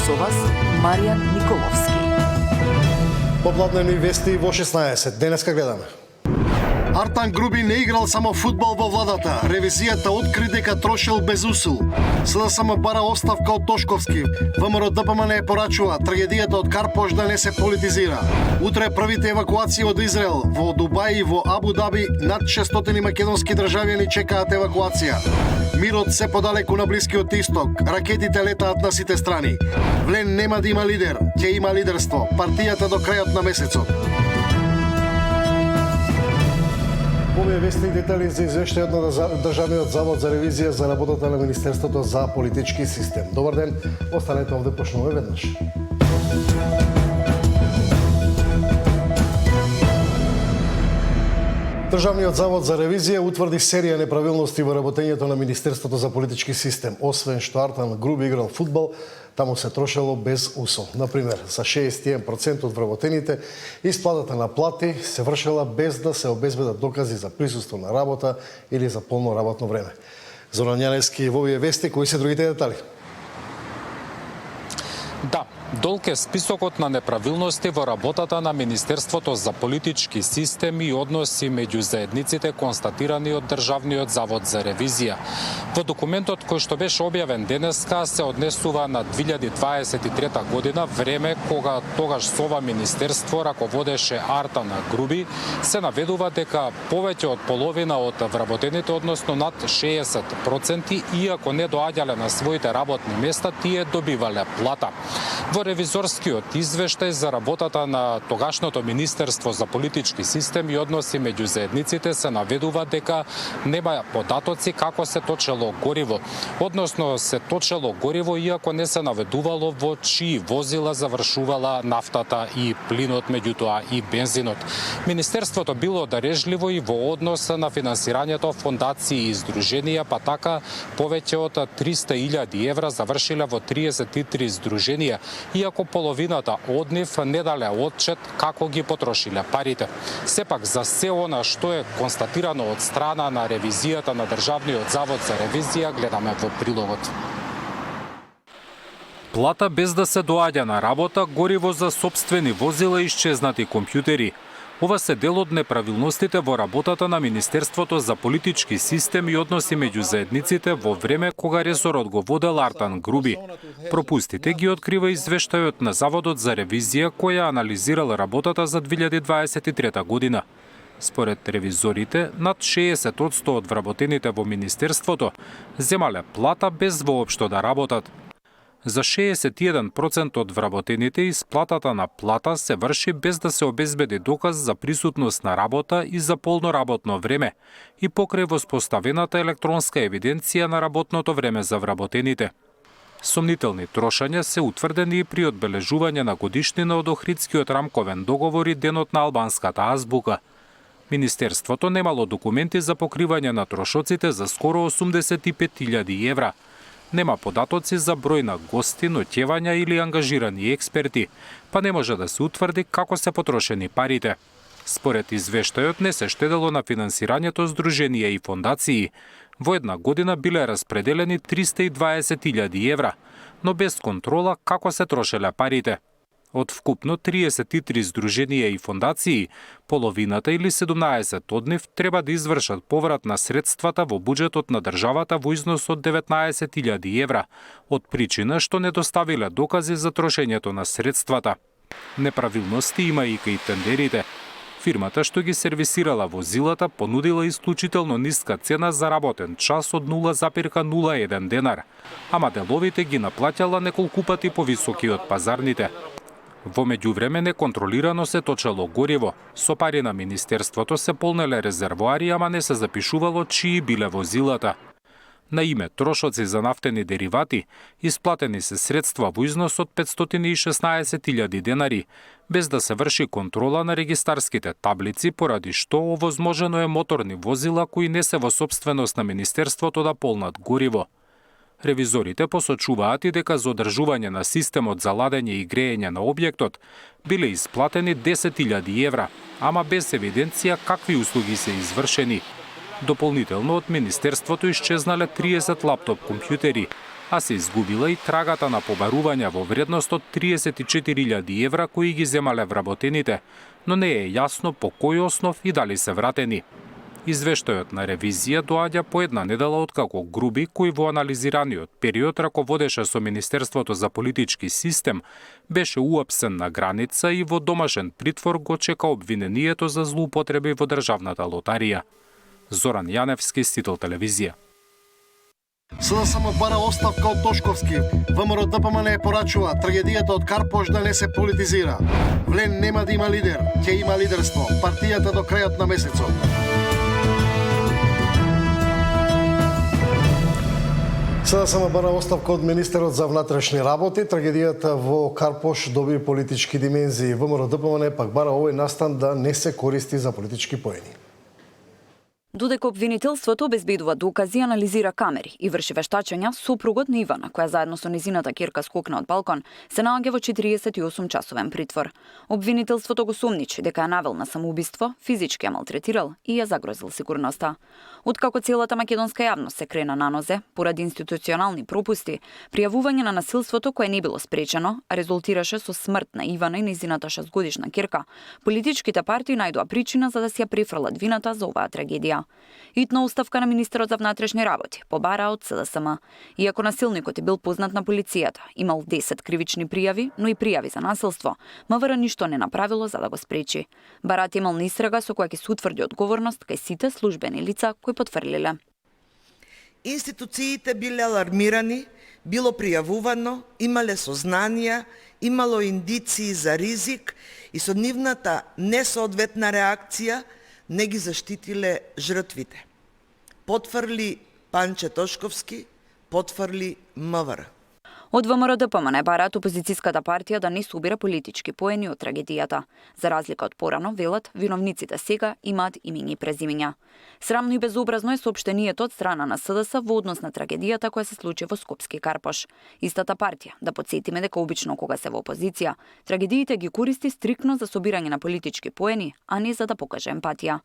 Со вас Маријан Николовски. Попладневни вести во 16. Денеска гледаме. Артан Груби не играл само фудбал во владата. Ревизијата откри дека трошел без усил. СДСМ бара оставка од Тошковски. ВМРО ДПМН порачува трагедијата од Карпош да не се политизира. Утре првите евакуации од Израел. Во Дубај и во Абу Даби над 600 македонски државјани чекаат евакуација. Мирот се подалеку на Блискиот Исток. Ракетите летаат на сите страни. Влен нема да има лидер, ќе има лидерство. Партијата до крајот на месецот. Овие вести детали за извештајот на Државниот завод за ревизија за работата на Министерството за политички систем. Добар ден, останете овде, почнуваме веднаш. Државниот завод за ревизија утврди серија неправилности во работењето на Министерството за политички систем. Освен што Артан Груби играл фудбал, таму се трошело без усол. Например, за 61% од вработените, исплатата на плати се вршела без да се обезбедат докази за присуство на работа или за полно работно време. Зоран Јаневски во овие вести, кои се другите детали? Да, долг е списокот на неправилности во работата на Министерството за политички системи и односи меѓу заедниците констатирани од Државниот завод за ревизија. Во документот кој што беше објавен денеска се однесува на 2023 година, време кога тогаш со ова министерство раководеше Артан Груби, се наведува дека повеќе од половина од вработените, односно над 60%, иако не доаѓале на своите работни места, тие добивале плата. Во ревизорскиот извештај за работата на тогашното Министерство за политички системи и односи меѓу заедниците се наведува дека нема податоци како се точело гориво. Односно се точело гориво иако не се наведувало во чии возила завршувала нафтата и плинот, меѓутоа и бензинот. Министерството било дарежливо и во однос на финансирањето фондации и здруженија, па така повеќе од 300.000 евра завршиле во 33 здруженија, иако половината од нив не дале отчет како ги потрошиле парите. Сепак за се она што е констатирано од страна на ревизијата на Државниот завод за ревизија гледаме во прилогот. Плата без да се доаѓа на работа, гориво за сопствени возила и исчезнати компјутери. Ова се дел од неправилностите во работата на Министерството за политички систем и односи меѓу заедниците во време кога ресорот го водел Артан Груби. Пропустите ги открива извештајот на Заводот за ревизија која анализирал работата за 2023 година. Според ревизорите, над 60% од вработените во Министерството земале плата без воопшто да работат. За 61% од вработените исплатата на плата се врши без да се обезбеди доказ за присутност на работа и за полно работно време и покрај воспоставената електронска евиденција на работното време за вработените. Сомнителни трошања се утврдени и при одбележување на годишнина од Охридскиот рамковен договор и Денот на албанската азбука. Министерството немало документи за покривање на трошоците за скоро 85.000 евра. Нема податоци за број на гости, ноќевања или ангажирани експерти, па не може да се утврди како се потрошени парите. Според извештајот не се штедело на финансирањето здруженија и фондации. Во една година биле распределени 320.000 евра, но без контрола како се трошеле парите. Од вкупно 33 здруженија и фондации, половината или 17 од нив треба да извршат поврат на средствата во буџетот на државата во износ од 19.000 евра, од причина што не доставиле докази за трошењето на средствата. Неправилности има и кај тендерите. Фирмата што ги сервисирала возилата понудила исклучително ниска цена за работен час од 0,01 денар, ама деловите ги наплаќала неколку пати повисоки од пазарните. Во меѓувреме неконтролирано се точело гориво. Со пари на Министерството се полнеле резервоари, ама не се запишувало чии биле возилата. На име трошоци за нафтени деривати, исплатени се средства во износ од 516.000 денари, без да се врши контрола на регистарските таблици, поради што овозможено е моторни возила кои не се во сопственост на Министерството да полнат гориво. Ревизорите посочуваат и дека за одржување на системот за ладење и греење на објектот биле исплатени 10.000 евра, ама без евиденција какви услуги се извршени. Дополнително од Министерството исчезнале 30 лаптоп компјутери, а се изгубила и трагата на побарувања во вредност од 34.000 евра кои ги земале вработените, но не е јасно по кој основ и дали се вратени. Извештајот на ревизија доаѓа по една недела откако Груби, кој во анализираниот период раководеше со Министерството за политички систем, беше уапсен на граница и во домашен притвор го чека обвинението за злоупотреби во државната лотарија. Зоран Јаневски, Сител телевизија. СДСМ бара оставка од Тошковски. ВМРО ДПМН порачува трагедијата од Карпош да не се политизира. Влен нема да има лидер, ќе има лидерство. Партијата до крајот на месецот. СДСМ бара оставка од министерот за внатрешни работи. Трагедијата во Карпош доби политички димензии. ВМРО ДПМН пак бара овој настан да не се користи за политички поени. Додека обвинителството обезбедува докази, анализира камери и врши вештачења, сопругот на Ивана, која заедно со незината ќерка скокна од балкон, се наоѓа во 48-часовен притвор. Обвинителството го сомничи дека е навел на самоубиство, физички ја малтретирал и ја загрозил сигурноста. Откако целата македонска јавност се крена на нозе, поради институционални пропусти, пријавување на насилството кое не било спречено, а резултираше со смрт на Ивана и незината 6-годишна ќерка, политичките партии најдоа причина за да си ја префрлат вината за оваа трагедија. Итна оставка на министерот за внатрешни работи побара од СДСМ. Иако насилникот е бил познат на полицијата, имал 10 кривични пријави, но и пријави за насилство, МВР ништо не направило за да го спречи. Барат имал истрага со која ќе се утврди одговорност кај сите службени лица кои потврлиле. Институциите биле алармирани, било пријавувано, имале сознанија, имало индиции за ризик и со нивната несоодветна реакција не ги заштитиле жртвите. Потврли Панче Тошковски, потврли МВР. Од ВМРО ДПМН бараат опозицијската партија да не собира политички поени од трагедијата. За разлика од порано, велат, виновниците сега имаат имиња и презимиња. Срамно и безобразно е соопштението од страна на СДС во однос на трагедијата која се случи во Скопски Карпош. Истата партија, да потсетиме дека обично кога се во опозиција, трагедиите ги користи стрикно за собирање на политички поени, а не за да покаже емпатија.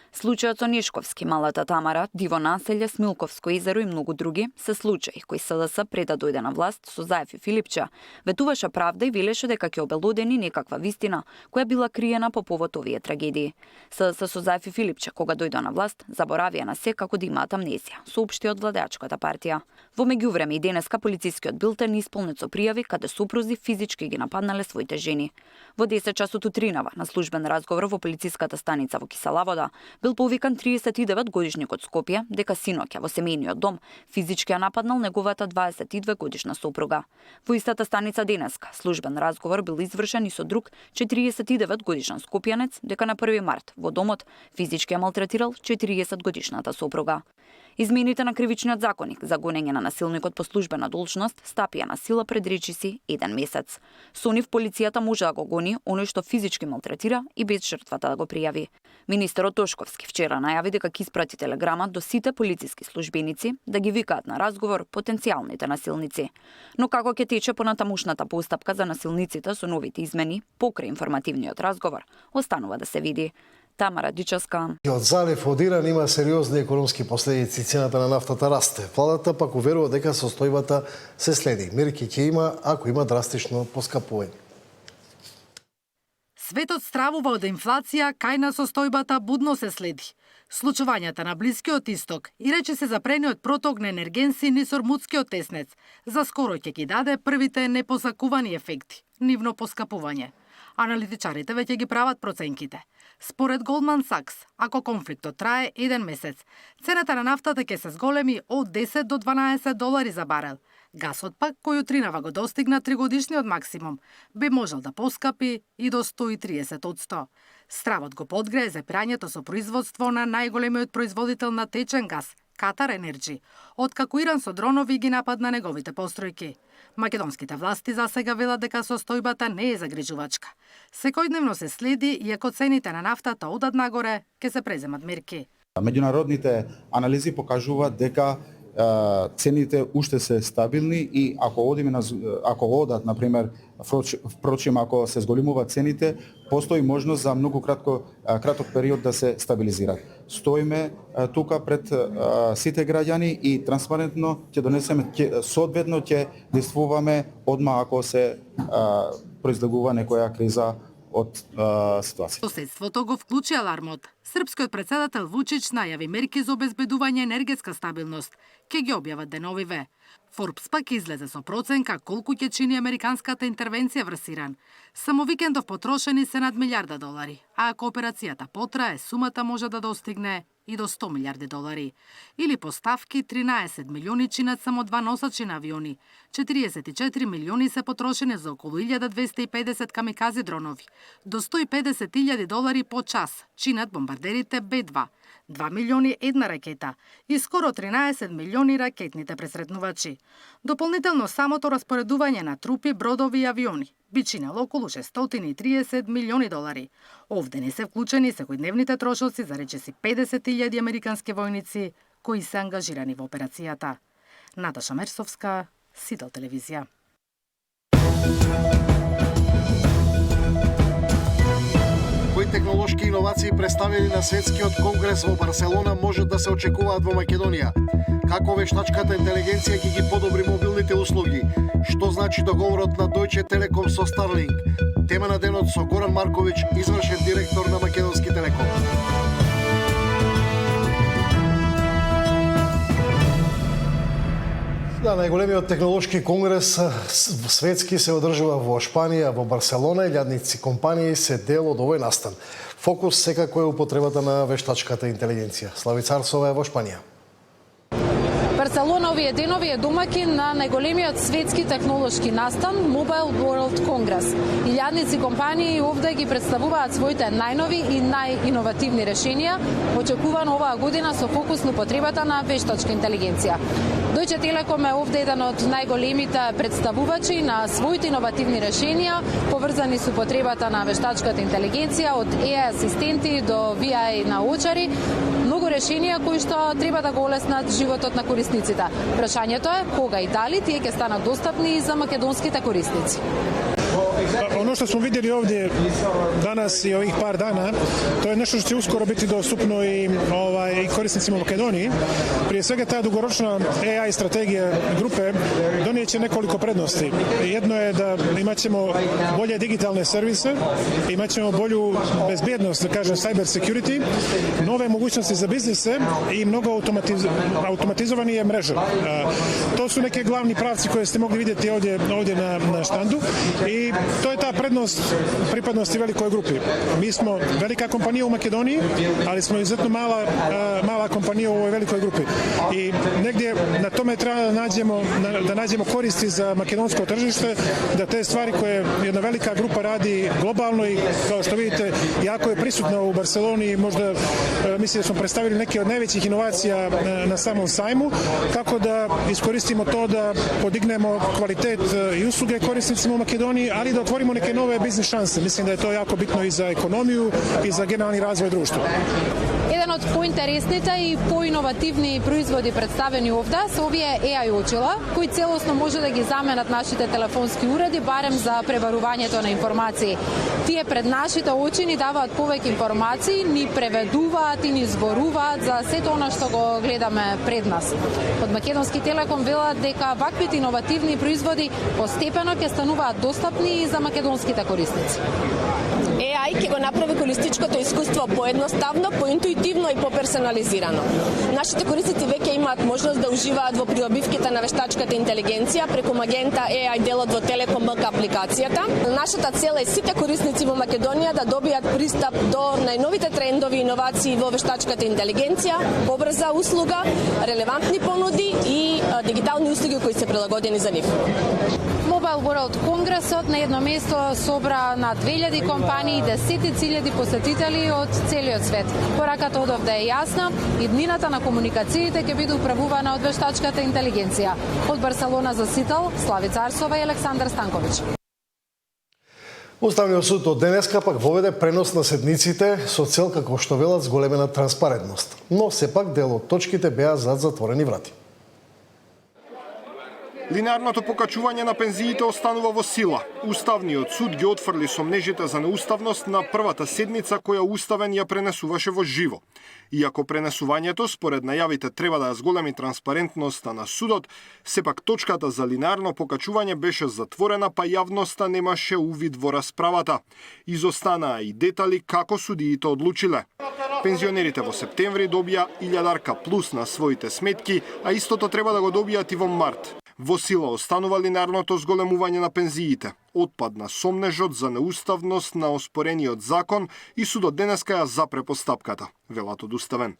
Случајот со Нешковски, Малата Тамара, Диво населје, Смилковско езеро и многу други се случаи кои СДС пред да дојде на власт со Заев и Филипча ветуваше правда и велеше дека ќе обелодени некаква вистина која била криена по повод овие трагедии. СДС со Заев и Филипча кога дојде на власт заборавија на се како да имаат амнезија, соопшти од владеачката партија. Во меѓувреме и денеска полицискиот билтен исполнет со пријави каде сопрузи физички ги нападнале своите жени. Во 10 часот утринава на службен разговор во полициската станица во Киселавода бил повикан 39 годишник од Скопје дека синоќа во семејниот дом физички ја нападнал неговата 22 годишна сопруга. Во истата станица денеска службен разговор бил извршен и со друг 49 годишен скопјанец дека на 1 март во домот физички ја малтретирал 40 годишната сопруга. Измените на кривичниот законник за гонење на насилникот по службена должност стапија на сила пред речиси 1 месец. Со нив полицијата може да го гони оној што физички малтретира и без жртвата да го пријави. Министерот Тошковски вчера најави дека ќе испрати телеграма до сите полициски службеници да ги викаат на разговор потенцијалните насилници. Но како ќе тече понатамушната постапка за насилниците со новите измени покрај информативниот разговор, останува да се види. Тамара Дичаска. Од залив од Иран има сериозни економски последици, цената на нафтата расте. Владата пак уверува дека состојбата се следи. Мерки ќе има ако има драстично поскапување. Светот стравува од инфлација, кај на состојбата будно се следи. Случувањата на Блискиот Исток и рече се запрениот проток на енергенси низ Ормудскиот теснец, за скоро ќе ги даде првите непосакувани ефекти, нивно поскапување. Аналитичарите веќе ги прават проценките. Според Goldman Sachs, ако конфликтот трае 1 месец, цената на нафтата ќе се зголеми од 10 до 12 долари за барел. Гасот пак, кој утринава го достигна 3-годишниот максимум, би можел да поскапи и до 130%. Стравот го подгрее запирањето со производство на најголемиот производител на течен газ, Катар Енерджи, откако Иран со дронови ги нападна неговите постројки. Македонските власти засега велат дека состојбата не е загрижувачка. Секојдневно се следи и ако цените на нафтата одат нагоре, ќе се преземат мерки. Меѓународните анализи покажуваат дека цените уште се стабилни и ако одат, например, впрочем, ако се зголемува цените, постои можност за многу краток период да се стабилизираат. Стоиме тука пред сите граѓани и транспарентно ќе донесеме, соодветно ќе действуваме одма ако се произлегува некоја криза од ситуација. Соседството го вклучи алармот. Српскиот председател Вучич најави мерки за обезбедување енергетска стабилност. Ке ги објават деновиве. Форбс пак излезе со проценка колку ќе чини американската интервенција врз Иран. Само викендов потрошени се над $1.000.000, а ако операцијата потрае, сумата може да достигне и до $100 милиарди. Или поставки 13 милиони чинат само 2 носачи на авиони. 44 милиони се потрошени за околу 1250 камикази дронови. До $150,000 по час чинат бомбардерите Б-2. 2 милиони една ракета и скоро 13 милиони ракетните пресретнувачи. Дополнително самото распоредување на трупи, бродови и авиони би чинело околу $630 милиони. Овде не се вклучени секојдневните трошоци за речиси 50,000 американски војници кои се ангажирани во операцијата. Наташа Мерсовска, Сител телевизија. Кои технолошки иновации представени на Светскиот конгрес во Барселона можат да се очекуваат во Македонија? Како вештачката интелигенција ќе ги подобри мобилните услуги? Што значи договорот на Deutsche Telekom со Starlink? Тема на денот со Горан Марковиќ, извршен директор на Македонски Телеком. Да, најголемиот технолошки конгрес светски се одржува во Шпанија, во Барселона. Илјадници компании се дел од овој настан. Фокус секако е употребата на вештачката интелигенција. Славица Арсова е во Шпанија. Барселона овие денови е домаќин на најголемиот светски технолошки настан Mobile World Congress. Илјадници компании овде ги представуваат своите најнови и најиновативни решенија, очекувано оваа година со фокус на потребата на вештачка интелигенција. Deutsche Telekom е овде еден од најголемите представувачи на своите иновативни решенија, поврзани со потребата на вештачката интелигенција, од AI асистенти до VI научари, многу решенија кои што треба да го олеснат животот на корисниците. Прашањето е кога и дали тие ќе станат достапни и за македонските корисници. Ono što smo vidjeli ovdje danas i ovih par dana, to je nešto što će uskoro biti dostupno i korisnicima u Makedoniji. Prije svega ta dugoročna AI strategija grupe donijet će nekoliko prednosti. Jedno je da imat ćemo bolje digitalne servise, imat ćemo bolju bezbjednost, da kažem cyber security, nove mogućnosti za biznise i mnogo automatizovanije mreže. To su neke glavni pravci koje ste mogli vidjeti ovdje na štandu i to je ta prednost pripadnosti velikoj grupi. Mi smo velika kompanija u Makedoniji, ali smo izuzetno mala kompanija u ovoj velikoj grupi. I negdje na tome treba da nađemo koristi za makedonsko tržište, da te stvari koje jedna velika grupa radi globalno i kao što vidite jako je prisutna u Barceloni, možda mislim da smo predstavili neke od najvećih inovacija na samom sajmu, kako da iskoristimo to da podignemo kvalitet i usluge korisnicima u Makedoniji, ali da otvorimo neke nove biznis šanse. Mislim da je to jako bitno i za ekonomiju i za generalni razvoj društva. Еден од поинтересните и поиновативни производи представени овде се овие AI очила, кои целосно може да ги заменат нашите телефонски уреди, барем за пребарувањето на информации. Тие пред нашите очи ни даваат повеќе информации, ни преведуваат и ни зборуваат за сето она што го гледаме пред нас. Од Македонски Телеком велат дека ваквите иновативни производи постепено ќе стануваат достапни и за македонските корисници. AI ќе го направи користичкото искуство поедноставно, поинтуитивно и поперсонализирано. Нашите корисници веќе имаат можност да уживаат во придобивките на вештачката интелигенција преку Magenta AI делот во Телеком МК апликацијата. Нашата цел е сите корисници во Македонија да добијат пристап до најновите трендови и иновации во вештачката интелигенција, побрза услуга, релевантни понуди и дигитални услуги кои се прилагодени за нив. Mobile World Конгресот на едно место собра на 2000 компании и 10.000 посетители од целиот свет. Пораката од овде е јасна и днината на комуникациите ќе биде управувана од вештачката интелигенција. Од Барселона за Сител, Славица Арсова и Александар Станковиќ. Уставниот суд од денеска пак воведе пренос на седниците со цел како што велат зголемена транспарентност. Но сепак дел од точките беа зад затворени врати. Линеарното покачување на пензиите останува во сила. Уставниот суд ги отфрли сомнежите за неуставност на првата седница која Уставен ја пренесуваше во живо. Иако пренесувањето според најавите треба да ја зголеми транспарентноста на судот, сепак точката за линеарно покачување беше затворена, па јавноста немаше увид во расправата. Изостанаа и детали како судиите одлучиле. Пензионерите во септември добија 1000 плюс на своите сметки, а истото треба да го добијат и во март. Во сила останува линеарното зголемување на пензиите. Отпадна сомнежот за неуставност на оспорениот закон и судот денеска ја запре постапката, велат од Уставен.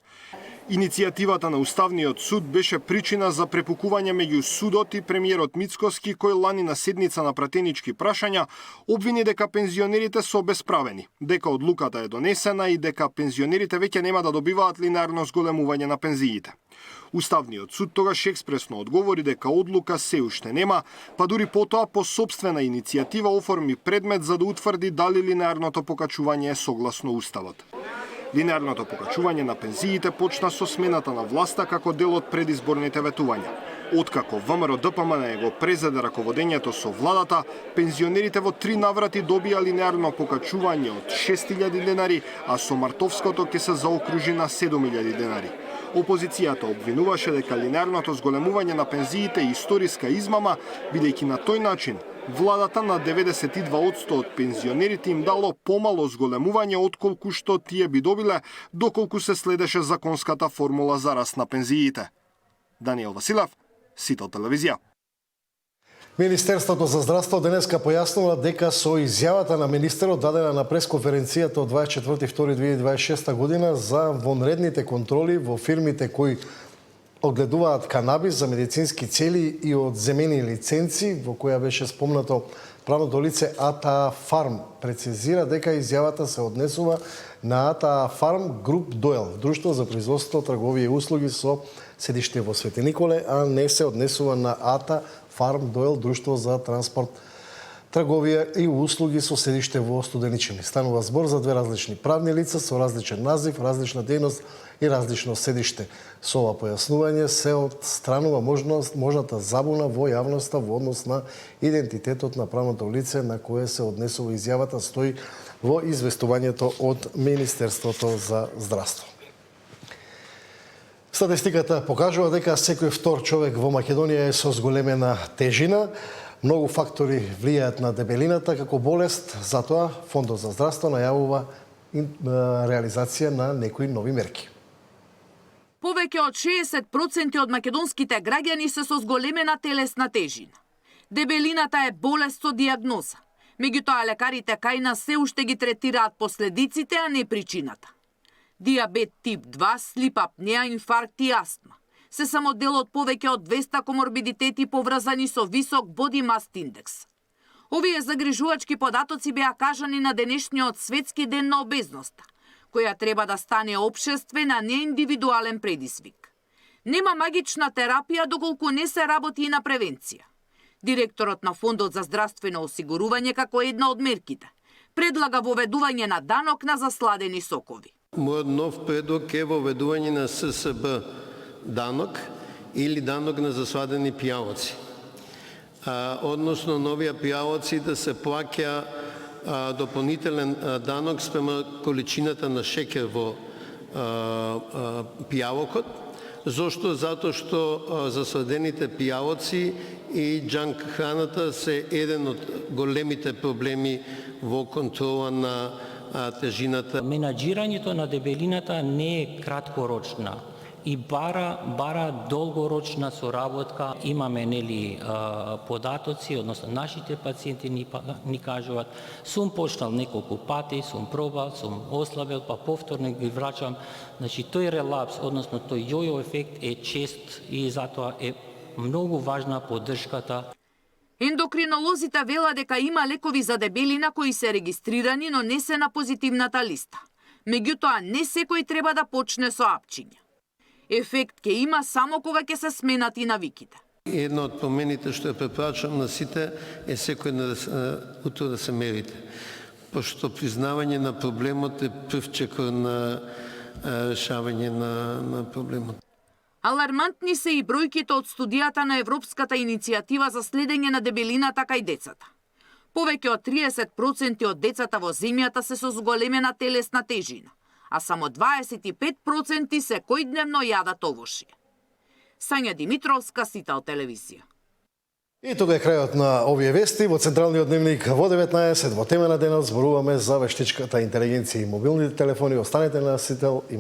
Иницијативата на Уставниот суд беше причина за препукување меѓу судот и премиерот Мицкоски, кој лани на седница на пратенички прашања обвини дека пензионерите се обесправени, дека одлуката е донесена и дека пензионерите веќе нема да добиваат линеарно зголемување на пензиите. Уставниот суд тогаш експресно одговори дека одлука се уште нема, па дури потоа по сопствена иницијатива оформи предмет за да утврди дали линеарното покачување е согласно Уставот. Линеарното покачување на пензиите почна со смената на власта како дел од предизборните ветувања. Откако ВМРО-ДПМН го презеде раководењето со владата, пензионерите во 3 наврати добија линеарно покачување од 6000 денари, а со мартовското ќе се заокружи на 7000 денари. Опозицијата обвинуваше дека линеарното зголемување на пензиите е историска измама, бидејќи на тој начин владата на 92% од пензионерите им дало помало зголемување отколку што тие би добиле доколку се следеше законската формула за раст на пензиите. Даниел Василев, Сител телевизија. Министерството за здравство денеска појаснува дека со изјавата на министерот дадена на пресконференцијата од 24.2.2026 година за вонредните контроли во фирмите кои огледуваат канабис за медицински цели и од земени лиценци, во која беше спомнато правното лице АТА Фарм, прецизира дека изјавата се однесува на АТА Фарм Груп Доел, друштво за производство, трговија и услуги со седиште во Свети Николе, а не се однесува на АТА Фарм Доел, друштво за транспорт, трговија и услуги со седиште во Студеничани. Станува збор за две различни правни лица со различен назив, различна дејност и различно седиште. Со ова појаснување се отстранува можната забуна во јавноста во однос на идентитетот на правното лице на кое се однесува изјавата, стои во известувањето од Министерството за здравство. Статистиката покажува дека секој втор човек во Македонија е со зголемена тежина. Многу фактори влијаат на дебелината како болест, затоа Фондот за здравство најавува реализација на некои нови мерки. Повеќе од 60% од македонските граѓани се со зголемена телесна тежина. Дебелината е болест со дијагноза. Меѓутоа лекарите кај нас се уште ги третираат последиците, а не причината. Диабет тип 2, слип апнеа, инфаркт и астма се само дел од повеќе од 200 коморбидитети поврзани со висок body mass индекс. Овие загрижувачки податоци беа кажани на денешниот светски ден на обезноста, која треба да стане општествен, а не индивидуален предизвик. Нема магична терапија доколку не се работи и на превенција. Директорот на Фондот за здравствено осигурување како една од мерките предлага воведување на данок на засладени сокови. Мојот нов предлог е воведување на ССБ данок или данок на засладени пијалоци. Односно новија пијалоци да се плаќа дополнителен данок спрема количината на шеќер во пијалокот. Зошто? Затоа што засладените пијалоци и џанк храната се еден од големите проблеми во контрола на тежината. Менаџирањето на дебелината не е краткорочна и бара долгорочна соработка. Имаме податоци, односно нашите пациенти ни кажуваат, сум почнал неколку пати, сум пробал, сум ослабел, па повторно ги враќам. Значи тој релапс, односно тој јојо ефект е чест и затоа е многу важна поддршката. Ендокринолозите вела дека има лекови за дебелина кои се регистрирани, но не се на позитивната листа. Меѓутоа, не секој треба да почне со апчиња. Ефект ќе има само кога ќе се сменат и навиките. Една од промените што ја препорачувам на сите е секој утро да се мерите. Пошто признавање на проблемот е прв чекор на решавање на проблемот. Алармантни се и бројките од студијата на Европската иницијатива за следење на дебелината кај децата. Повеќе од 30% од децата во земјата се со зголемена телесна тежина, а само 25% секојдневно јадат овошје. Сања Димитровска, Сител телевизија. И тога е крајот на овие вести. Во Централниот дневник во 19, во тема на денот зборуваме за вештичката интелигенција и мобилните телефони. Останете на Сител.